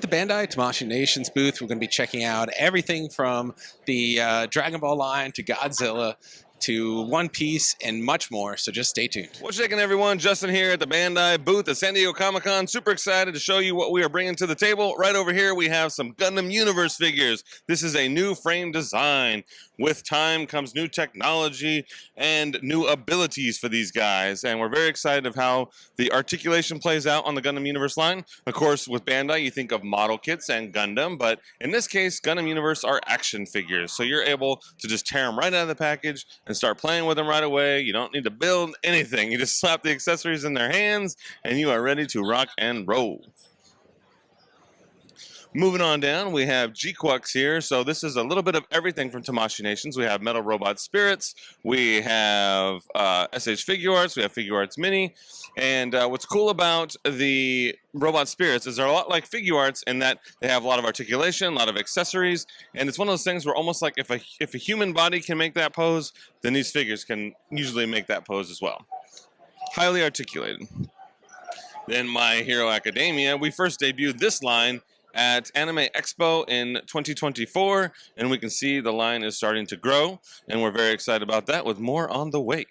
at the Bandai Tamashii Nations booth. We're going to be checking out everything from the Dragon Ball line to Godzilla to One Piece and much more, so just stay tuned. What's shaking, everyone? Justin here at the Bandai booth at San Diego Comic-Con. Super excited to show you what we are bringing to the table. Right over here, we have some Gundam Universe figures. This is a new frame design. With time comes new technology and new abilities for these guys, and we're very excited of how the articulation plays out on the Gundam Universe line. Of course, with Bandai, you think of model kits and Gundam, but in this case, Gundam Universe are action figures, so you're able to just tear them right out of the package and start playing with them right away. You don't need to build anything. You just slap the accessories in their hands, and you are ready to rock and roll. Moving on down, we have G-Quux here. So this is a little bit of everything from Tamashii Nations. We have Metal Robot Spirits, we have SH Figure Arts, we have Figure Arts Mini. And what's cool about the Robot Spirits is they're a lot like Figure Arts in that they have a lot of articulation, a lot of accessories. And it's one of those things where almost like if a human body can make that pose, then these figures can usually make that pose as well. Highly articulated. Then My Hero Academia, we first debuted this line at Anime Expo in 2024, and we can see the line is starting to grow, and we're very excited about that with more on the way.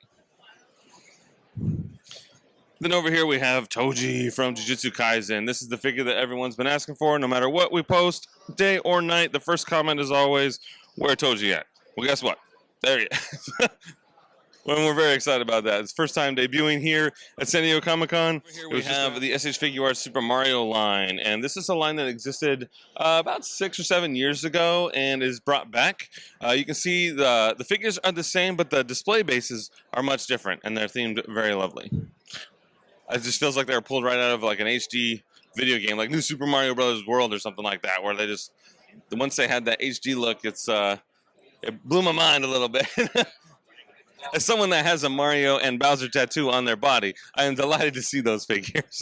Then over here we have Toji from Jujutsu Kaisen. This is the figure that everyone's been asking for. No matter what we post, day or night, the first comment is always, where Toji at? Well, guess what? There he is. Well, we're very excited about that. It's first time debuting here at San Diego Comic-Con. Here we have the SH Figure Arts Super Mario line, and this is a line that existed about 6 or 7 years ago and is brought back. You can see the figures are the same, but the display bases are much different, and they're themed very lovely. It just feels like they were pulled right out of like an HD video game, like New Super Mario Bros. World or something like that, where they just, once they had that HD look, it blew my mind a little bit. As someone that has a Mario and Bowser tattoo on their body, I am delighted to see those figures.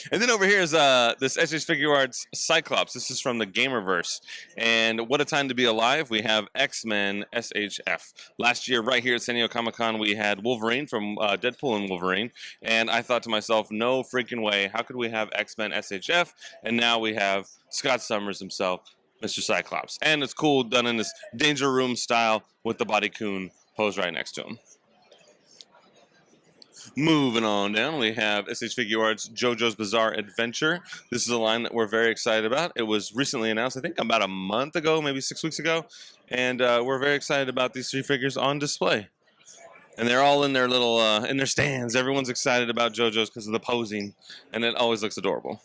And then over here is this SH Figure Arts Cyclops. This is from the Gamerverse. And what a time to be alive. We have X-Men SHF. Last year, right here at San Diego Comic-Con, we had Wolverine from Deadpool and Wolverine. And I thought to myself, no freaking way. How could we have X-Men SHF? And now we have Scott Summers himself, Mr. Cyclops. And it's cool, done in this Danger Room style with the Body Coon pose right next to him. Moving on down, we have SH Figure Arts JoJo's Bizarre Adventure. This is a line that we're very excited about. It was recently announced, I think about a month ago, maybe 6 weeks ago. And we're very excited about these three figures on display. And they're all in their little, in their stands. Everyone's excited about JoJo's because of the posing. And it always looks adorable.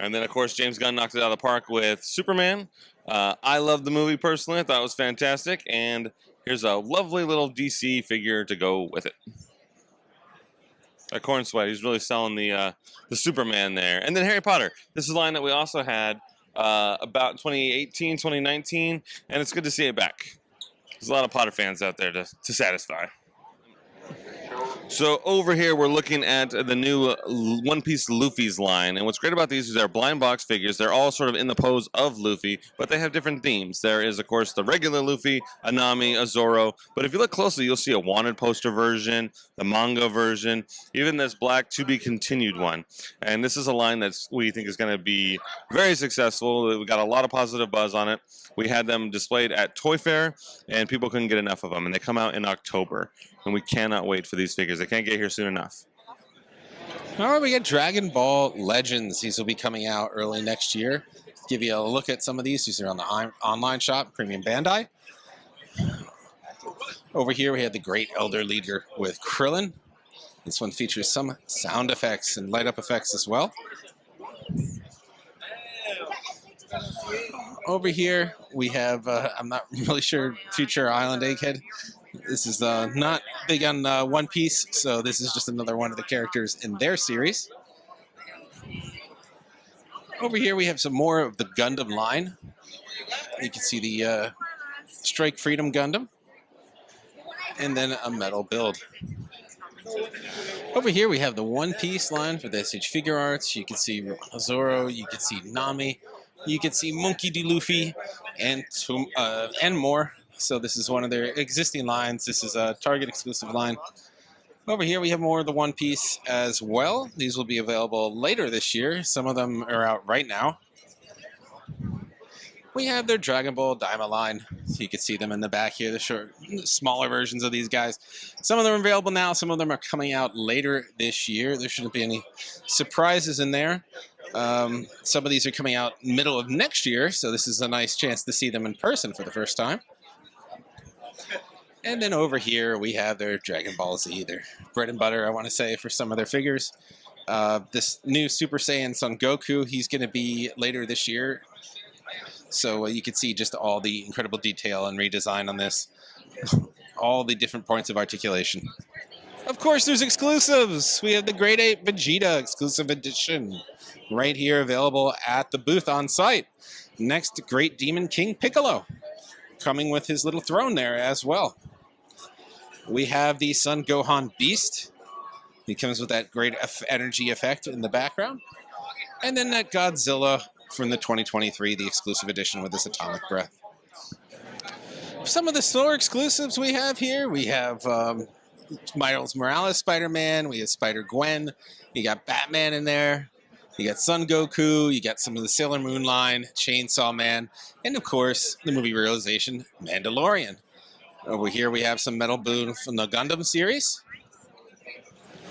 And then, of course, James Gunn knocked it out of the park with Superman. I love the movie personally. I thought it was fantastic. And here's a lovely little DC figure to go with it. Corn Sweat, he's really selling the Superman there. And then Harry Potter. This is a line that we also had about 2018, 2019. And it's good to see it back. There's a lot of Potter fans out there to satisfy. So over here, we're looking at the new One Piece Luffy's line. And what's great about these is they're blind box figures. They're all sort of in the pose of Luffy, but they have different themes. There is, of course, the regular Luffy, a Nami, a Zoro. But if you look closely, you'll see a wanted poster version, the manga version, even this black to be continued one. And this is a line that we think is going to be very successful. We got a lot of positive buzz on it. We had them displayed at Toy Fair, and people couldn't get enough of them. And they come out in October. And we cannot wait for these figures. They can't get here soon enough. All right, we get Dragon Ball Legends. These will be coming out early next year. Give you a look at some of these. These are on the online shop, Premium Bandai. Over here, we have the Great Elder Leader with Krillin. This one features some sound effects and light up effects as well. Over here, we have, I'm not really sure, Future Island Egghead. This is not big on One Piece, so this is just another one of the characters in their series. Over here we have some more of the Gundam line. You can see the Strike Freedom Gundam. And then a metal build. Over here we have the One Piece line for the SH Figure Arts. You can see Zoro, you can see Nami, you can see Monkey D. Luffy, and more. So this is one of their existing lines. This is a Target exclusive line. Over here we have more of the One Piece as well. These will be available later this year. Some of them are out right now. We have their Dragon Ball Daima line. So you can see them in the back here, the short, smaller versions of these guys. Some of them are available now. Some of them are coming out later this year. There shouldn't be any surprises in there. Some of these are coming out middle of next year, so this is a nice chance to see them in person for the first time. And then over here we have their Dragon Ball Z, their bread and butter, I want to say, for some of their figures. This new Super Saiyan Son Goku, he's going to be later this year. So you can see just all the incredible detail and redesign on this. All the different points of articulation. Of course, there's exclusives. We have the Grade 8 Vegeta exclusive edition right here available at the booth on site. Next, Great Demon King Piccolo coming with his little throne there as well. We have the Son Gohan Beast. He comes with that great energy effect in the background. And then that Godzilla from the 2023, the exclusive edition with this atomic breath. Some of the store exclusives we have here, we have Miles Morales Spider-Man, we have Spider-Gwen, you got Batman in there, you got Son Goku, you got some of the Sailor Moon line, Chainsaw Man, and of course, the movie realization, Mandalorian. Over here we have some Metal Boon from the Gundam series.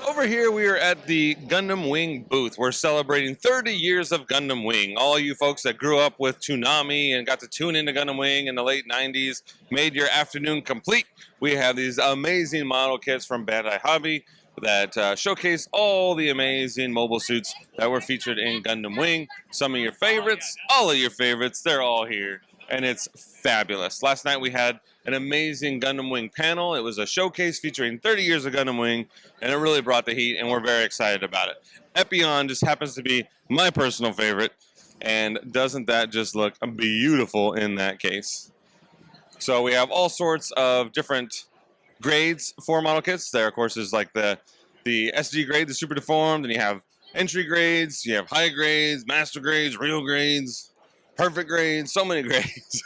Over here, we are at the Gundam Wing booth. We're celebrating 30 years of Gundam Wing. All you folks that grew up with Toonami and got to tune into Gundam Wing in the late 90s made your afternoon complete. We have these amazing model kits from Bandai Hobby that showcase all the amazing mobile suits that were featured in Gundam Wing. Some of your favorites, all of your favorites, they're all here. And it's fabulous. Last night we had an amazing Gundam Wing panel. It was a showcase featuring 30 years of Gundam Wing, and it really brought the heat, and we're very excited about it. Epion just happens to be my personal favorite, and doesn't that just look beautiful in that case? So we have all sorts of different grades for model kits. There, of course, is like the SD grade, the super deformed, and you have entry grades, you have high grades, master grades, real grades, perfect grades, so many grades.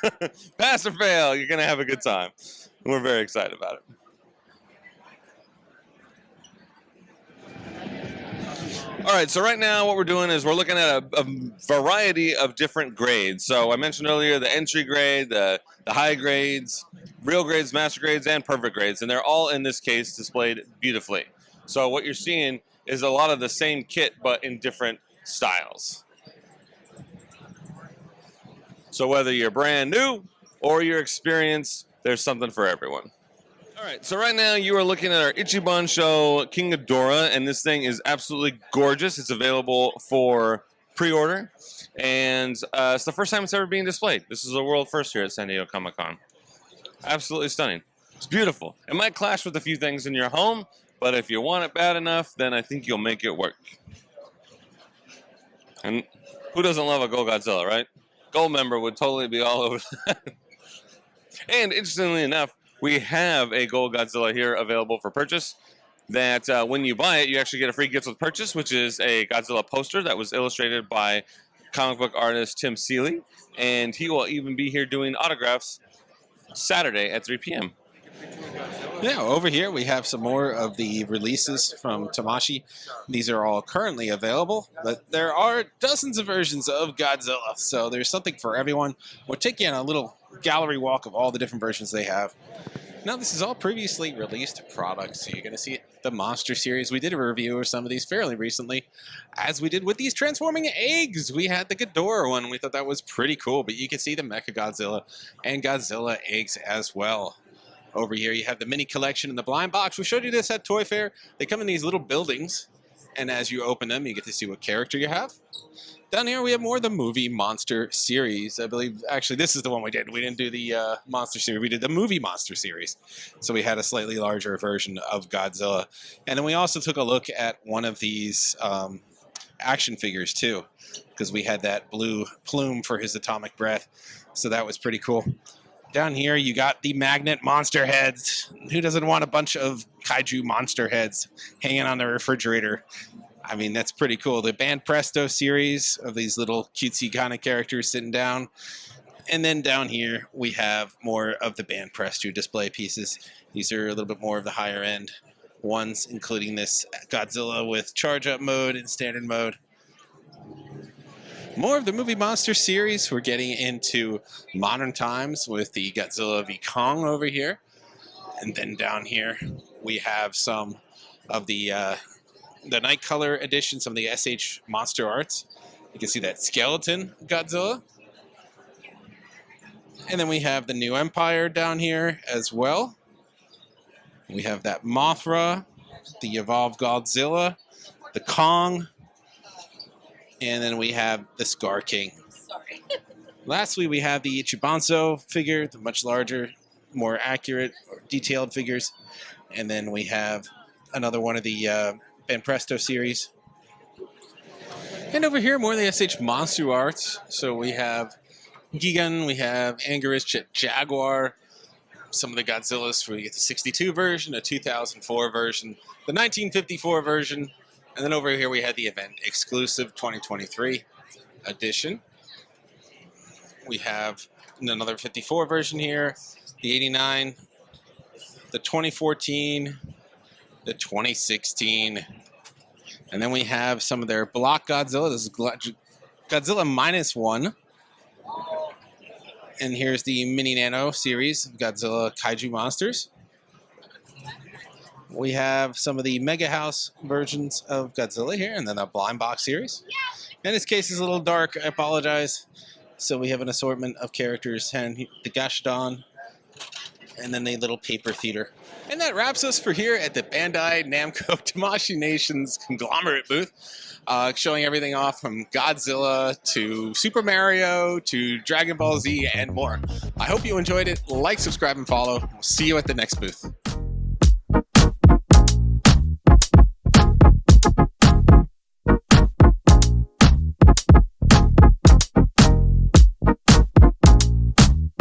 Pass or fail, you're going to have a good time. And we're very excited about it. All right, so right now what we're doing is we're looking at a variety of different grades. So I mentioned earlier the entry grade, the high grades, real grades, master grades, and perfect grades. And they're all, in this case, displayed beautifully. So what you're seeing is a lot of the same kit, but in different styles. So whether you're brand new or you're experienced, there's something for everyone. All right, so right now you are looking at our Ichiban Show King Ghidorah, and this thing is absolutely gorgeous. It's available for pre-order, and it's the first time it's ever being displayed. This is a world first here at San Diego Comic-Con. Absolutely stunning. It's beautiful. It might clash with a few things in your home, but if you want it bad enough, then I think you'll make it work. And who doesn't love a Go Godzilla, right? Gold member would totally be all over that. And interestingly enough, we have a Gold Godzilla here available for purchase that when you buy it, you actually get a free gift with purchase, which is a Godzilla poster that was illustrated by comic book artist Tim Seeley. And he will even be here doing autographs Saturday at 3 p.m. Yeah, over here we have some more of the releases from Tamashii. These are all currently available, but there are dozens of versions of Godzilla, so there's something for everyone. We'll take you on a little gallery walk of all the different versions they have. Now, this is all previously released products, so you're going to see the Monster series. We did a review of some of these fairly recently, as we did with these transforming eggs. We had the Ghidorah one. We thought that was pretty cool, but you can see the Mechagodzilla and Godzilla eggs as well. Over here, you have the mini collection in the blind box. We showed you this at Toy Fair. They come in these little buildings, and as you open them, you get to see what character you have. Down here, we have more of the movie Monster series. I believe, actually, this is the one we did. We didn't do the Monster series. We did the movie Monster series. So we had a slightly larger version of Godzilla. And then we also took a look at one of these action figures, too, because we had that blue plume for his atomic breath. So that was pretty cool. Down here, you got the magnet monster heads. Who doesn't want a bunch of kaiju monster heads hanging on the refrigerator? I mean, that's pretty cool. The Band Presto series of these little cutesy kind of characters sitting down. And then down here, we have more of the Band Presto display pieces. These are a little bit more of the higher end ones, including this Godzilla with charge up mode and standard mode. More of the movie monster series. We're getting into modern times with the Godzilla v Kong over here. And then down here, we have some of the Night Color edition, some of the SH Monster Arts. You can see that skeleton Godzilla. And then we have the New Empire down here as well. We have that Mothra, the Evolved Godzilla, the Kong, and then we have the Scar King. Sorry. Lastly, we have the Chibanzo figure, the much larger, more accurate, or detailed figures. And then we have another one of the Ben Presto series. And over here, more of the SH Monster Arts. So we have Gigan, we have Anguirus Jaguar, some of the Godzillas. We get the 62 version, a 2004 version, the 1954 version, and then over here we had the event exclusive 2023 edition. We have another 54 version here, the 89, the 2014, the 2016, and then we have some of their block Godzilla. This is Godzilla -1. And here's the Mini Nano series of Godzilla Kaiju Monsters. We have some of the Mega House versions of Godzilla here, and then the Blind Box series. And this case is a little dark, I apologize. So we have an assortment of characters, and the Gashodon, and then the little paper theater. And that wraps us for here at the Bandai Namco Tamashii Nations Conglomerate booth. Showing everything off from Godzilla to Super Mario to Dragon Ball Z and more. I hope you enjoyed it. Like, subscribe, and follow. We'll see you at the next booth.